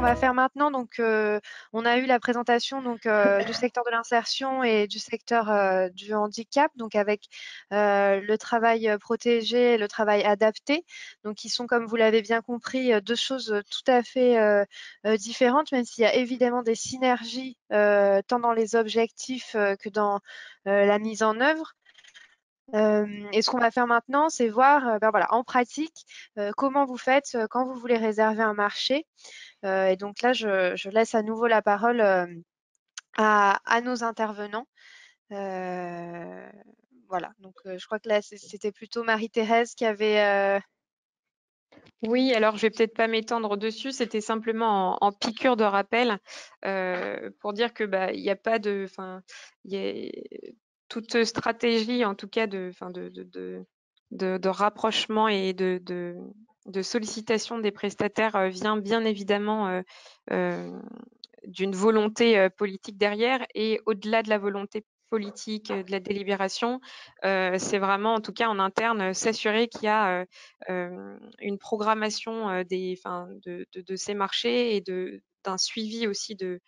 va faire maintenant, donc on a eu la présentation donc du secteur de l'insertion et du secteur du handicap, donc avec le travail protégé et le travail adapté, donc qui sont, comme vous l'avez bien compris, deux choses tout à fait différentes, même s'il y a évidemment des synergies tant dans les objectifs que dans la mise en œuvre. Et ce qu'on va faire maintenant, c'est voir ben voilà, en pratique comment vous faites quand vous voulez réserver un marché. Et donc là, je laisse à nouveau la parole à nos intervenants. Voilà, donc je crois que là, c'était plutôt Marie-Thérèse qui avait... Oui, alors je vais peut-être pas m'étendre dessus, c'était simplement en piqûre de rappel pour dire que il n'y a pas de, enfin, il y a toute stratégie en tout cas de rapprochement et de sollicitation des prestataires vient bien évidemment d'une volonté politique derrière, et au-delà de la volonté politique, de la délibération, c'est vraiment, en tout cas en interne, s'assurer qu'il y a une programmation de ces marchés et d'un suivi aussi de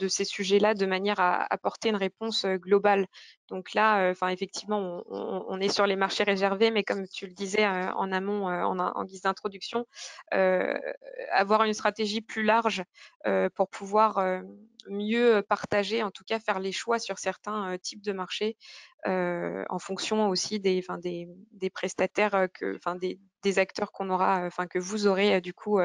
ces sujets-là, de manière à apporter une réponse globale. Donc là, effectivement, on est sur les marchés réservés, mais comme tu le disais en amont, en guise d'introduction, avoir une stratégie plus large pour pouvoir mieux partager, en tout cas faire les choix sur certains types de marchés en fonction aussi des prestataires des acteurs qu'on aura, que vous aurez du coup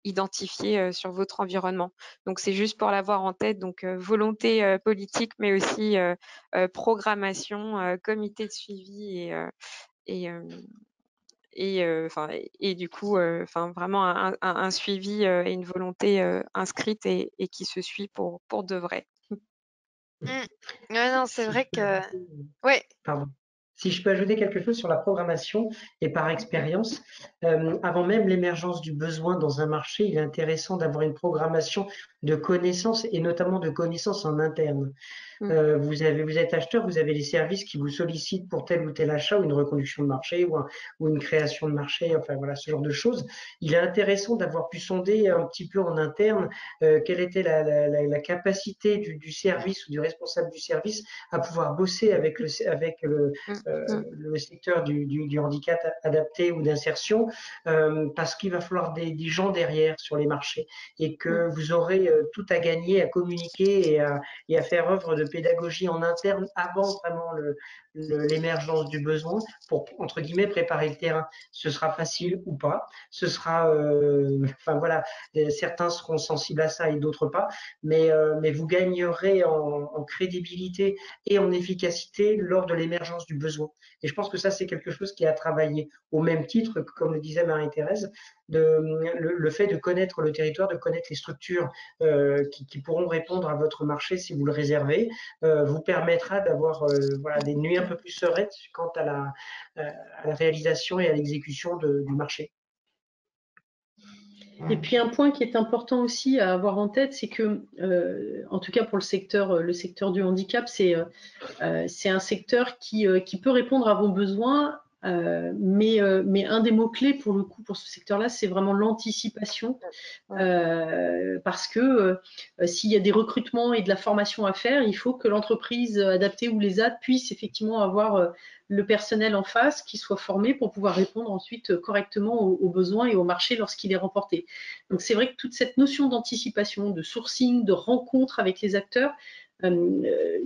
identifiés sur votre environnement. Donc c'est juste pour l'avoir en tête. Donc volonté politique, mais aussi programmation, comité de suivi et et du coup, vraiment un suivi et une volonté inscrite et qui se suit pour de vrai. Ouais, non, c'est Si vrai je peux que... ajouter, Ouais. pardon. Si je peux ajouter quelque chose sur la programmation et par expérience, avant même l'émergence du besoin dans un marché, il est intéressant d'avoir une programmation de connaissances et notamment de connaissances en interne. Vous êtes acheteur, vous avez les services qui vous sollicitent pour tel ou tel achat ou une reconduction de marché ou une création de marché, enfin voilà, ce genre de choses. Il est intéressant d'avoir pu sonder un petit peu en interne quelle était la capacité du service ou du responsable du service à pouvoir bosser avec le secteur du handicap adapté ou d'insertion, parce qu'il va falloir des gens derrière sur les marchés et que vous aurez tout à gagner à communiquer et à faire œuvre de pédagogie en interne avant vraiment l'émergence du besoin pour, entre guillemets, préparer le terrain. Ce sera facile ou pas, ce sera, enfin voilà, certains seront sensibles à ça et d'autres pas, mais vous gagnerez en crédibilité et en efficacité lors de l'émergence du besoin. Et je pense que ça, c'est quelque chose qui a travaillé au même titre que, comme le disait Marie-Thérèse, le fait de connaître le territoire, de connaître les structures qui pourront répondre à votre marché si vous le réservez, vous permettra d'avoir voilà, des nuits un peu plus sereines quant à la réalisation et à l'exécution du marché. Et puis un point qui est important aussi à avoir en tête, c'est que, en tout cas pour le secteur du handicap, c'est un secteur qui peut répondre à vos besoins, mais un des mots-clés pour le coup pour ce secteur-là, c'est vraiment l'anticipation, parce que s'il y a des recrutements et de la formation à faire, il faut que l'entreprise adaptée ou l'ESAT puisse effectivement avoir le personnel en face qui soit formé pour pouvoir répondre ensuite correctement aux besoins et au marché lorsqu'il est remporté. Donc c'est vrai que toute cette notion d'anticipation, de sourcing, de rencontre avec les acteurs,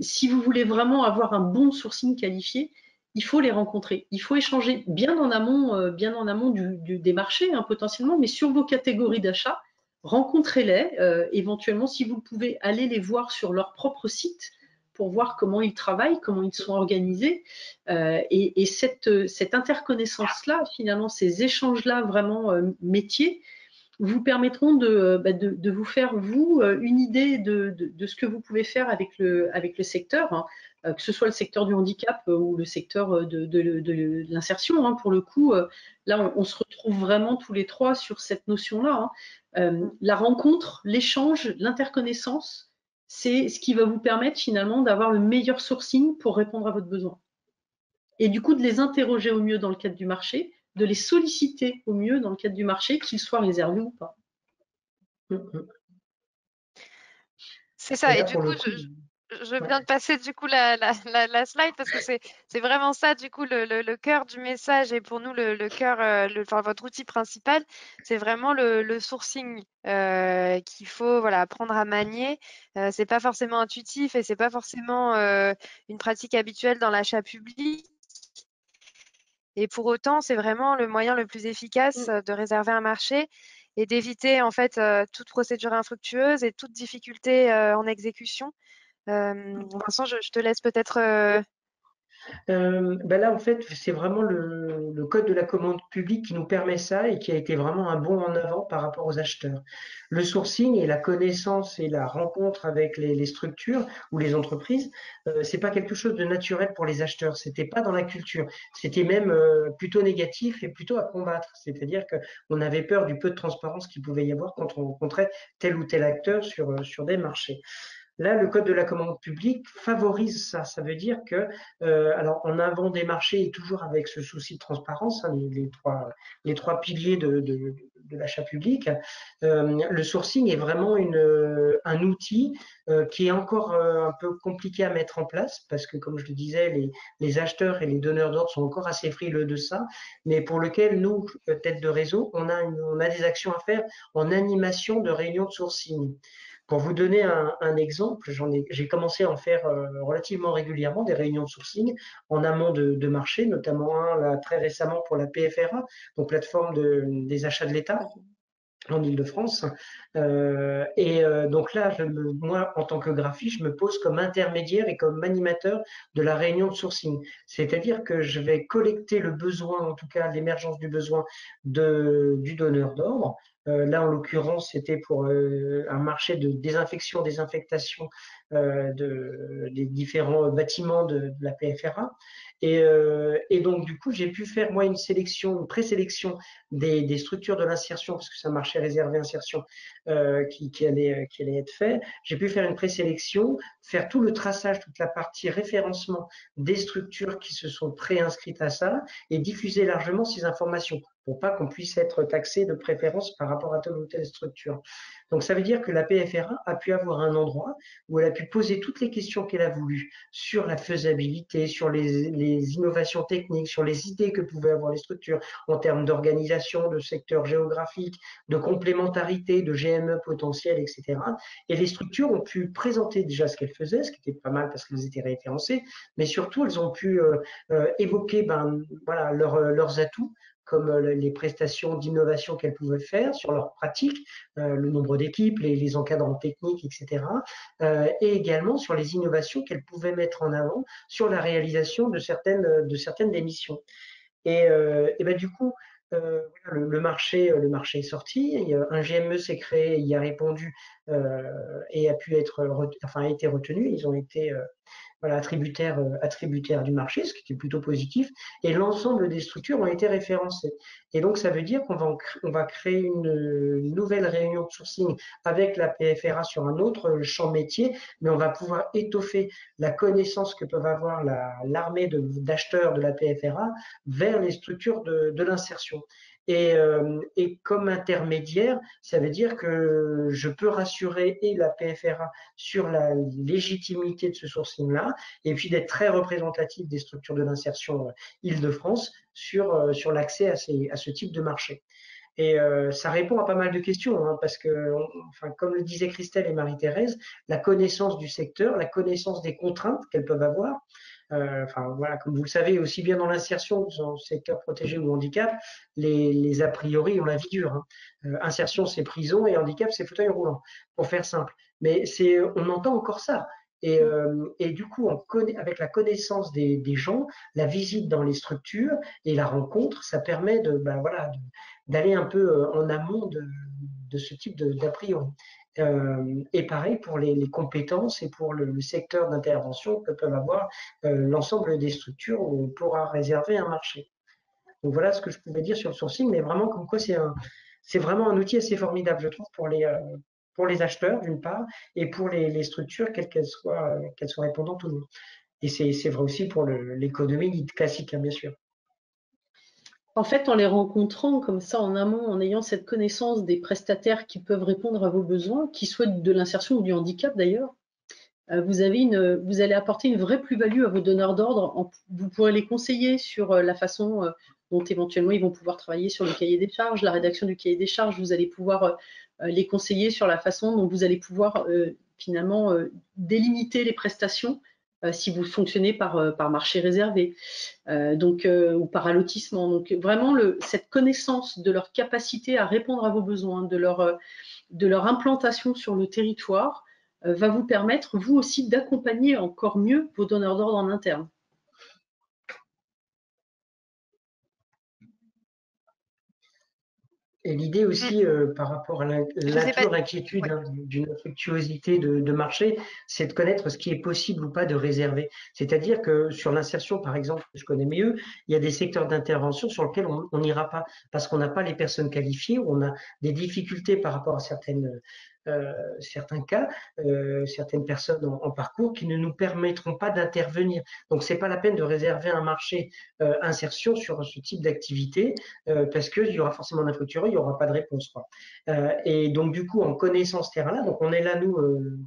si vous voulez vraiment avoir un bon sourcing qualifié, il faut les rencontrer. Il faut échanger bien en amont des marchés potentiellement, mais sur vos catégories d'achat, rencontrez-les. Éventuellement, si vous pouvez, aller les voir sur leur propre site pour voir comment ils travaillent, comment ils sont organisés. Et cette interconnaissance-là, finalement, ces échanges-là vraiment métiers, vous permettront de vous faire, vous, une idée de ce que vous pouvez faire avec le secteur, que ce soit le secteur du handicap ou le secteur de l'insertion. Pour le coup, là, on se retrouve vraiment tous les trois sur cette notion-là. La rencontre, l'échange, l'interconnaissance, c'est ce qui va vous permettre finalement d'avoir le meilleur sourcing pour répondre à votre besoin. Et du coup, de les interroger au mieux dans le cadre du marché, de les solliciter au mieux dans le cadre du marché, qu'ils soient réservés ou pas. C'est ça. Et là, du pour coup, le coup, je ouais. viens de passer du coup la slide parce que c'est vraiment ça du coup le cœur du message et pour nous le cœur enfin votre outil principal c'est vraiment le sourcing qu'il faut voilà apprendre à manier. C'est pas forcément intuitif et c'est pas forcément une pratique habituelle dans l'achat public. Et pour autant, c'est vraiment le moyen le plus efficace de réserver un marché et d'éviter en fait toute procédure infructueuse et toute difficulté en exécution. Vincent, je te laisse peut-être. Là, en fait, c'est vraiment le code de la commande publique qui nous permet ça et qui a été vraiment un bond en avant par rapport aux acheteurs. Le sourcing et la connaissance et la rencontre avec les structures ou les entreprises, c'est pas quelque chose de naturel pour les acheteurs. C'était pas dans la culture. C'était même plutôt négatif et plutôt à combattre. C'est-à-dire qu'on avait peur du peu de transparence qu'il pouvait y avoir quand on rencontrait tel ou tel acteur sur des marchés. Là, le code de la commande publique favorise ça. Ça veut dire que, alors, en avant des marchés et toujours avec ce souci de transparence, hein, les trois piliers de l'achat public, le sourcing est vraiment un outil qui est encore un peu compliqué à mettre en place parce que, comme je le disais, les acheteurs et les donneurs d'ordre sont encore assez frileux de ça, mais pour lequel nous, tête de réseau, on a des actions à faire en animation de réunions de sourcing. Pour vous donner un exemple, j'ai commencé à en faire relativement régulièrement des réunions de sourcing en amont de marché, notamment un là, très récemment pour la PFRA, donc plateforme des achats de l'État en Île-de-France. Donc là, moi, en tant que graphiste, je me pose comme intermédiaire et comme animateur de la réunion de sourcing. C'est-à-dire que je vais collecter le besoin, en tout cas l'émergence du besoin du donneur d'ordre. Là, en l'occurrence, c'était pour un marché de désinfection, désinfectation des différents bâtiments de la PFRA. Et donc, du coup, j'ai pu faire, moi, une présélection des structures de l'insertion, parce que c'est un marché réservé insertion qui allait être fait. J'ai pu faire une présélection, faire tout le traçage, toute la partie référencement des structures qui se sont préinscrites à ça et diffuser largement ces informations pour pas qu'on puisse être taxé de préférence par rapport à telle ou telle structure. Donc ça veut dire que la PFRA a pu avoir un endroit où elle a pu poser toutes les questions qu'elle a voulu sur la faisabilité, sur les innovations techniques, sur les idées que pouvaient avoir les structures en termes d'organisation, de secteur géographique, de complémentarité, de GME potentiel, etc. Et les structures ont pu présenter déjà ce qu'elles faisaient, ce qui était pas mal parce qu'elles étaient référencées, mais surtout elles ont pu évoquer voilà, leurs atouts comme les prestations d'innovation qu'elles pouvaient faire sur leurs pratiques, le nombre d'équipes, les encadrants techniques, etc. Et également sur les innovations qu'elles pouvaient mettre en avant sur la réalisation de certaines des missions. Et ben, du coup, le marché est sorti, un GME s'est créé, il a répondu et a pu être, a été retenu. Ils ont été voilà, attributaires du marché, ce qui était plutôt positif, et l'ensemble des structures ont été référencées. Et donc, ça veut dire on va créer une nouvelle réunion de sourcing avec la PFRA sur un autre champ métier, mais on va pouvoir étoffer la connaissance que peuvent avoir l'armée d'acheteurs de la PFRA vers les structures de l'insertion. Et comme intermédiaire, ça veut dire que je peux rassurer et la PFRA sur la légitimité de ce sourcing-là, et puis d'être très représentatif des structures de l'insertion Île-de-France sur l'accès à ce type de marché. Et ça répond à pas mal de questions, hein, parce que, enfin, comme le disaient Christelle et Marie-Thérèse, la connaissance du secteur, la connaissance des contraintes qu'elles peuvent avoir, enfin voilà, comme vous le savez, aussi bien dans l'insertion que dans le secteur protégé ou handicap, les a priori ont la vie dure. Hein. Insertion, c'est prison et handicap, c'est fauteuil roulant, pour faire simple. Mais on entend encore ça. Et du coup, avec la connaissance des gens, la visite dans les structures et la rencontre, ça permet voilà, d'aller un peu en amont de ce type d'a priori. Et pareil pour les compétences et pour le secteur d'intervention que peuvent avoir l'ensemble des structures où on pourra réserver un marché. Donc voilà ce que je pouvais dire sur le sourcing, mais vraiment comme quoi c'est vraiment un outil assez formidable, je trouve, pour les acheteurs d'une part et pour les structures, quelles qu'elles soient répondantes ou non. Et c'est vrai aussi pour l'économie classique, hein, bien sûr. En fait, en les rencontrant comme ça en amont, en ayant cette connaissance des prestataires qui peuvent répondre à vos besoins, qu'ils soient de l'insertion ou du handicap d'ailleurs, vous allez apporter une vraie plus-value à vos donneurs d'ordre. Vous pourrez les conseiller sur la façon dont éventuellement ils vont pouvoir travailler sur le cahier des charges, la rédaction du cahier des charges. Vous allez pouvoir les conseiller sur la façon dont vous allez pouvoir finalement délimiter les prestations si vous fonctionnez par marché réservé ou par allotissement. Donc vraiment, cette connaissance de leur capacité à répondre à vos besoins, de leur implantation sur le territoire, va vous permettre, vous aussi, d'accompagner encore mieux vos donneurs d'ordre en interne. Et l'idée aussi, par rapport à l'inquiétude Ouais. d'une infructuosité de marché, c'est de connaître ce qui est possible ou pas de réserver. C'est-à-dire que sur l'insertion, par exemple, que je connais mieux, il y a des secteurs d'intervention sur lesquels on n'ira pas parce qu'on n'a pas les personnes qualifiées, ou on a des difficultés par rapport à certains cas, certaines personnes en parcours qui ne nous permettront pas d'intervenir. Donc, c'est pas la peine de réserver un marché insertion sur ce type d'activité parce qu'il y aura forcément d'infructueux, il n'y aura pas de réponse, quoi. Et donc, du coup, en connaissant ce terrain-là, donc on est là, nous,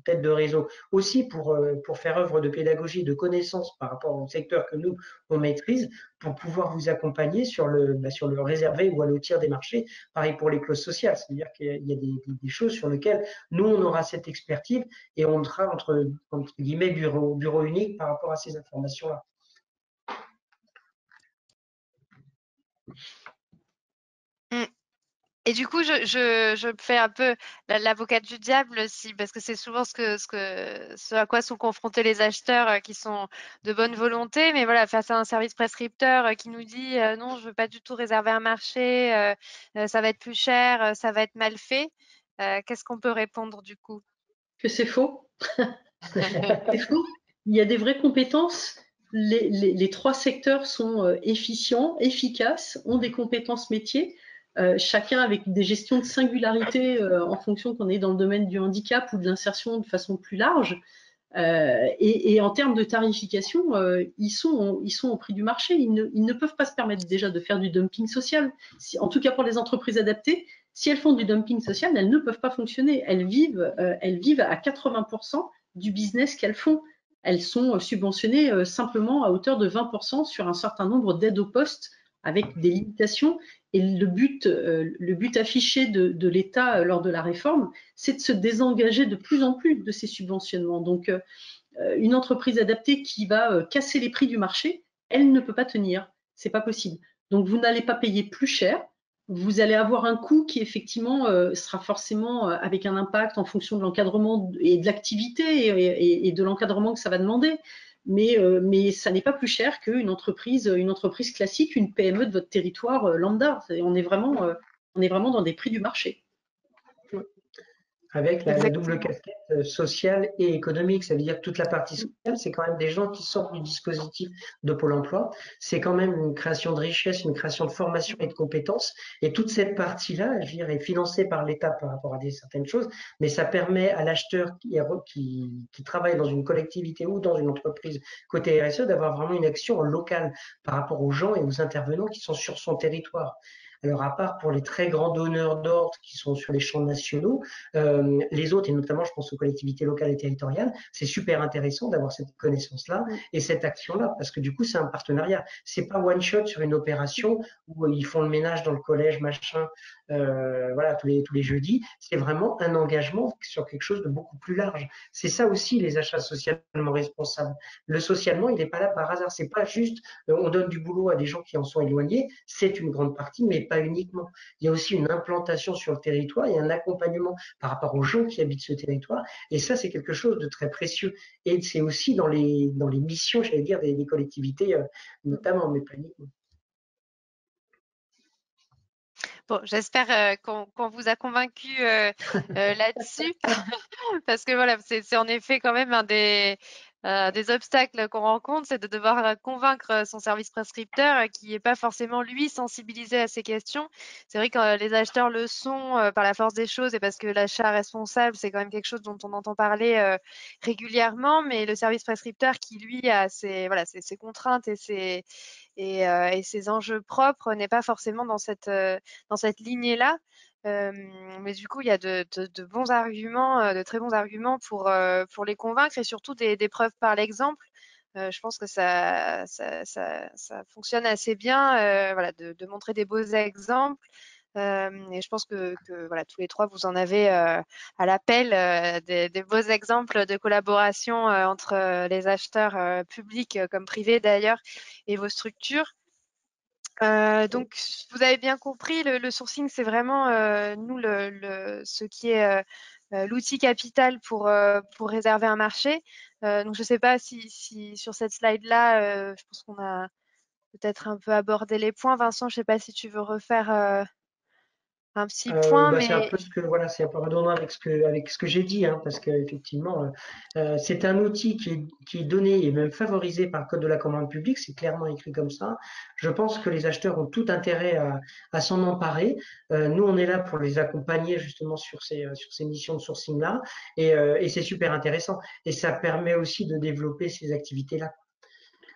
tête de réseau, aussi pour faire œuvre de pédagogie, de connaissance par rapport au secteur que nous, on maîtrise, pour pouvoir vous accompagner sur le réservé ou à l'autir des marchés. Pareil pour les clauses sociales, c'est-à-dire qu'il y a des choses sur lesquelles nous, on aura cette expertise et on sera entre guillemets bureau unique par rapport à ces informations-là. Et du coup, je fais un peu l'avocate du diable aussi, parce que c'est souvent ce à quoi sont confrontés les acheteurs qui sont de bonne volonté, mais voilà, face à un service prescripteur qui nous dit non, je veux pas du tout réserver un marché, ça va être plus cher, ça va être mal fait. Qu'est-ce qu'on peut répondre du coup? Que c'est faux. C'est faux. Il y a des vraies compétences. Les trois secteurs sont efficients, efficaces, ont des compétences métiers, chacun avec des gestions de singularité en fonction qu'on est dans le domaine du handicap ou de l'insertion de façon plus large. Et en termes de tarification, ils sont au prix du marché. Ils ne peuvent pas se permettre déjà de faire du dumping social. En tout cas pour les entreprises adaptées, si elles font du dumping social, elles ne peuvent pas fonctionner. Elles vivent à 80% du business qu'elles font. Elles sont subventionnées simplement à hauteur de 20% sur un certain nombre d'aides au poste avec des limitations. Et le but affiché de l'État lors de la réforme, c'est de se désengager de plus en plus de ces subventionnements. Donc, une entreprise adaptée qui va casser les prix du marché, elle ne peut pas tenir. C'est pas possible. Donc, vous n'allez pas payer plus cher. Vous allez avoir un coût qui effectivement sera forcément avec un impact en fonction de l'encadrement et de l'activité et de l'encadrement que ça va demander. Mais ça n'est pas plus cher qu'une entreprise classique, une PME de votre territoire lambda. On est vraiment dans des prix du marché. Avec la double casquette sociale et économique. Ça veut dire que toute la partie sociale, c'est quand même des gens qui sortent du dispositif de Pôle emploi. C'est quand même une création de richesse, une création de formation et de compétences. Et toute cette partie-là, je dirais, est financée par l'État par rapport à certaines choses, mais ça permet à l'acheteur qui travaille dans une collectivité ou dans une entreprise côté RSE d'avoir vraiment une action locale par rapport aux gens et aux intervenants qui sont sur son territoire. Alors, à part pour les très grands donneurs d'ordre qui sont sur les champs nationaux, les autres, et notamment je pense aux collectivités locales et territoriales, c'est super intéressant d'avoir cette connaissance-là et cette action-là, parce que du coup, c'est un partenariat. C'est pas one shot sur une opération où ils font le ménage dans le collège, machin, voilà, tous les jeudis. C'est vraiment un engagement sur quelque chose de beaucoup plus large. C'est ça aussi les achats socialement responsables. Le socialement, il n'est pas là par hasard. C'est pas juste on donne du boulot à des gens qui en sont éloignés. C'est une grande partie, mais pas uniquement. Il y a aussi une implantation sur le territoire et un accompagnement par rapport aux gens qui habitent ce territoire. Et ça, c'est quelque chose de très précieux. Et c'est aussi dans les missions, j'allais dire, des collectivités, notamment, mais pas uniquement. Bon, j'espère qu'on vous a convaincu là-dessus, parce que voilà, c'est en effet quand même un des obstacles qu'on rencontre, c'est de devoir convaincre son service prescripteur qui n'est pas forcément lui sensibilisé à ces questions. C'est vrai que les acheteurs le sont par la force des choses et parce que l'achat responsable, c'est quand même quelque chose dont on entend parler régulièrement, mais le service prescripteur qui lui a ses contraintes et et ces enjeux propres n'est pas forcément dans cette lignée-là. Mais du coup, il y a de bons arguments, de très bons arguments pour les convaincre et surtout des preuves par l'exemple. Je pense que ça fonctionne assez bien, voilà, de montrer des beaux exemples. Et je pense que voilà, tous les trois, vous en avez à l'appel des beaux exemples de collaboration entre les acheteurs publics comme privés d'ailleurs et vos structures. Donc, vous avez bien compris, le sourcing, c'est vraiment nous ce qui est l'outil capital pour réserver un marché. Donc, je ne sais pas si sur cette slide-là, je pense qu'on a peut-être un peu abordé les points. Vincent, je ne sais pas si tu veux refaire un petit point, C'est un mais peu c'est un peu redondant avec ce que j'ai dit, hein, parce qu'effectivement, c'est un outil qui est donné et même favorisé par le Code de la commande publique, c'est clairement écrit comme ça. Je pense que les acheteurs ont tout intérêt à s'en emparer. Nous, on est là pour les accompagner justement sur ces missions de sourcing-là, et c'est super intéressant. Et ça permet aussi de développer ces activités-là.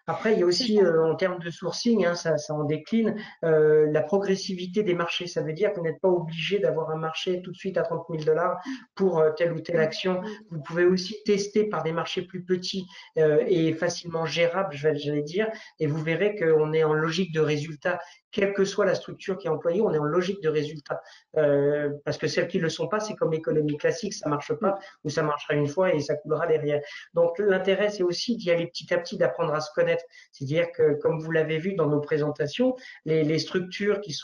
Après, il y a c'est aussi, ça. en termes de sourcing, hein, ça en décline, la progressivité des marchés. Ça veut dire que vous n'êtes pas obligé d'avoir un marché tout de suite à 30 000 $ pour telle ou telle action. Vous pouvez aussi tester par des marchés plus petits et facilement gérables, j'allais dire, et vous verrez qu'on est en logique de résultat. Quelle que soit la structure qui est employée, on est en logique de résultat. Parce que celles qui ne le sont pas, c'est comme l'économie classique, ça ne marche pas, ou ça marchera une fois et ça coulera derrière. Donc l'intérêt, c'est aussi d'y aller petit à petit, d'apprendre à se connaître. C'est-à-dire que, comme vous l'avez vu dans nos présentations, les structures qui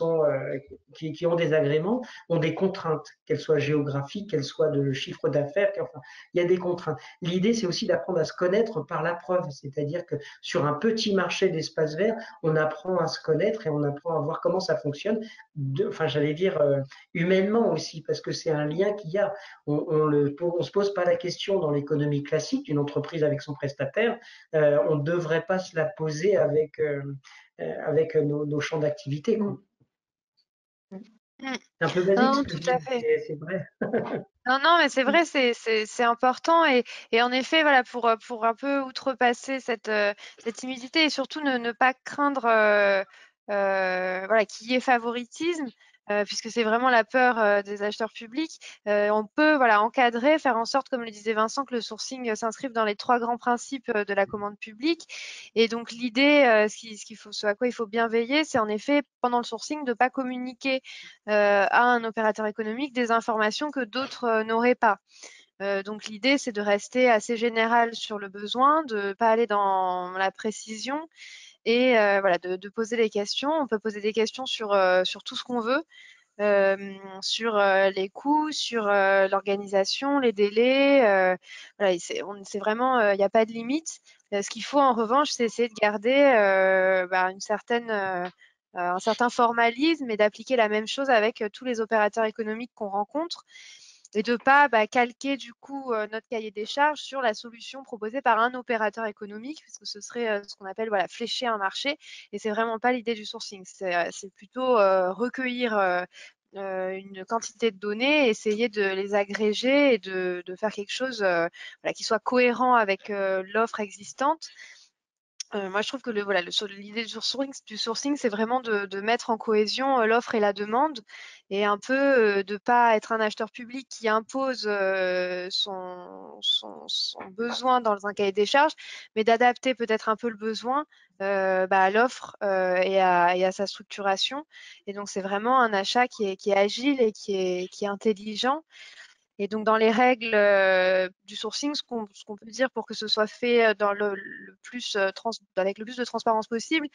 ont des agréments ont des contraintes, qu'elles soient géographiques, qu'elles soient de chiffre d'affaires. Enfin, il y a des contraintes. L'idée, c'est aussi d'apprendre à se connaître par la preuve. C'est-à-dire que sur un petit marché d'espace vert, on apprend à se connaître et on apprend à voir comment ça fonctionne. J'allais dire humainement aussi, parce que c'est un lien qu'il y a. On se pose pas la question dans l'économie classique d'une entreprise avec son prestataire. On ne devrait pas se la poser avec nos champs d'activité. Mm. C'est un peu basique ce Non, que je tout dis, à mais fait. c'est vrai. Non, non, mais c'est vrai, c'est important et en effet, voilà, pour un peu outrepasser cette timidité et surtout ne pas craindre, voilà, qu'il y ait favoritisme, puisque c'est vraiment la peur des acheteurs publics. On peut, voilà, encadrer, faire en sorte, comme le disait Vincent, que le sourcing s'inscrive dans les 3 grands principes de la commande publique. Et donc l'idée, ce à quoi il faut bien veiller, c'est en effet pendant le sourcing de pas communiquer à un opérateur économique des informations que d'autres n'auraient pas. Donc l'idée, c'est de rester assez général sur le besoin, de ne pas aller dans la précision et voilà, de poser les questions. On peut poser des questions sur tout ce qu'on veut, sur les coûts, sur l'organisation, les délais. Voilà, c'est vraiment, il n'y a pas de limite. Ce qu'il faut en revanche, c'est essayer de garder un certain formalisme et d'appliquer la même chose avec tous les opérateurs économiques qu'on rencontre et de pas calquer du coup notre cahier des charges sur la solution proposée par un opérateur économique, parce que ce serait ce qu'on appelle voilà, flécher un marché, et c'est vraiment pas l'idée du sourcing. C'est plutôt recueillir une quantité de données, essayer de les agréger et de faire quelque chose voilà, qui soit cohérent avec l'offre existante. Moi, je trouve que l'idée du sourcing, c'est vraiment de mettre en cohésion l'offre et la demande et un peu de pas être un acheteur public qui impose son besoin dans un cahier des charges, mais d'adapter peut-être un peu le besoin à l'offre et à sa structuration. Et donc, c'est vraiment un achat qui est agile et qui est intelligent. Et donc, dans les règles du sourcing, ce qu'on peut dire pour que ce soit fait avec le plus de transparence possible,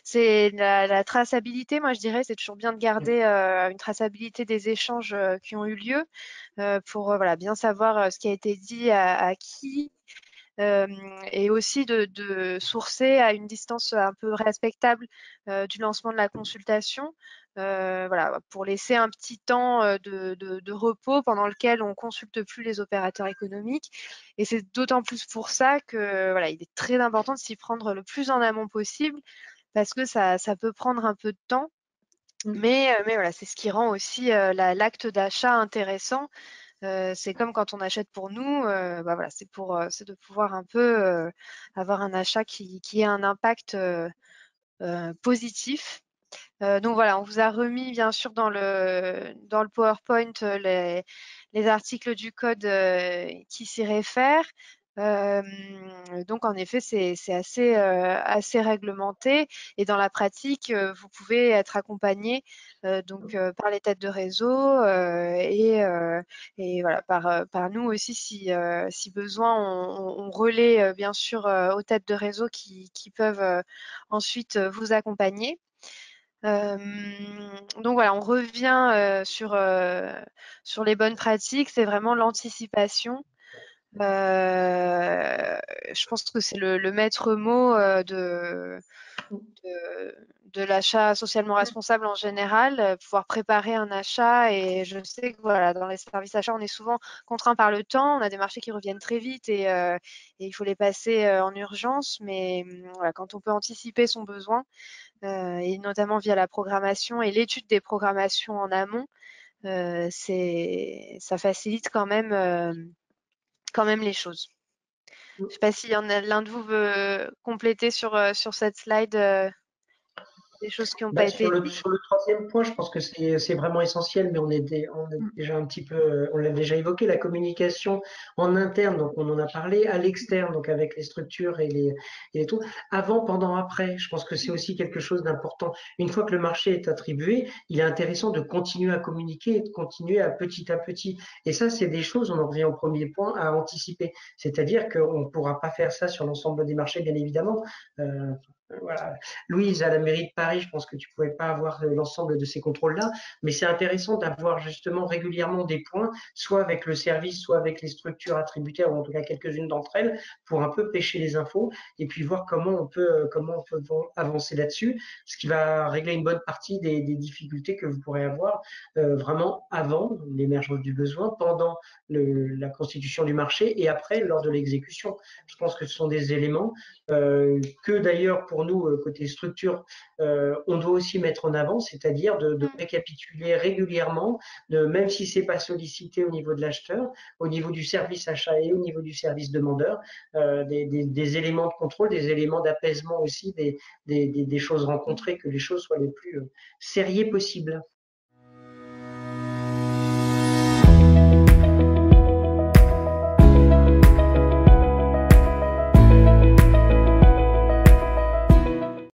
c'est la traçabilité. Moi, je dirais, c'est toujours bien de garder une traçabilité des échanges qui ont eu lieu pour voilà, bien savoir ce qui a été dit à qui. Et aussi de sourcer à une distance un peu respectable du lancement de la consultation, voilà, pour laisser un petit temps de repos pendant lequel on consulte plus les opérateurs économiques. Et c'est d'autant plus pour ça que voilà, il est très important de s'y prendre le plus en amont possible parce que ça peut prendre un peu de temps. Mais voilà, c'est ce qui rend aussi l'acte d'achat intéressant. C'est comme quand on achète pour nous, voilà, c'est de pouvoir un peu avoir un achat qui ait un impact positif. Donc voilà, on vous a remis bien sûr dans le PowerPoint les articles du code qui s'y réfèrent. Donc en effet, c'est assez réglementé et dans la pratique, vous pouvez être accompagné par les têtes de réseau et voilà par nous aussi si besoin, on relaie bien sûr aux têtes de réseau qui peuvent ensuite vous accompagner. Donc voilà, on revient sur les bonnes pratiques, c'est vraiment l'anticipation. Je pense que c'est le maître mot de l'achat socialement responsable en général, pouvoir préparer un achat. Et je sais que voilà, dans les services achats, on est souvent contraint par le temps. On a des marchés qui reviennent très vite et il faut les passer en urgence. Mais voilà, quand on peut anticiper son besoin, et notamment via la programmation et l'étude des programmations en amont, ça facilite quand même les choses. Je ne sais pas si l'un de vous veut compléter sur cette slide des choses qui n'ont pas été dites. Sur le troisième point, je pense que c'est vraiment essentiel, mais on est déjà un petit peu, on l'a déjà évoqué, la communication en interne, donc on en a parlé, à l'externe, donc avec les structures et les tout. Avant, pendant, après, je pense que c'est aussi quelque chose d'important. Une fois que le marché est attribué, il est intéressant de continuer à communiquer et de continuer à petit. Et ça, c'est des choses, on en revient au premier point, à anticiper. C'est-à-dire qu'on ne pourra pas faire ça sur l'ensemble des marchés, bien évidemment. Voilà. Louise, à la mairie de Paris, je pense que tu ne pouvais pas avoir l'ensemble de ces contrôles-là, mais c'est intéressant d'avoir justement régulièrement des points, soit avec le service, soit avec les structures attributaires, ou en tout cas quelques-unes d'entre elles, pour un peu pêcher les infos et puis voir comment on peut avancer là-dessus, ce qui va régler une bonne partie des difficultés que vous pourrez avoir vraiment avant l'émergence du besoin, pendant la constitution du marché et après lors de l'exécution. Je pense que ce sont des éléments que d'ailleurs pour nous, côté structure, on doit aussi mettre en avant, c'est-à-dire de récapituler régulièrement, même si c'est pas sollicité au niveau de l'acheteur, au niveau du service achat et au niveau du service demandeur, des éléments de contrôle, des éléments d'apaisement aussi, des choses rencontrées, que les choses soient les plus sérieuses possibles.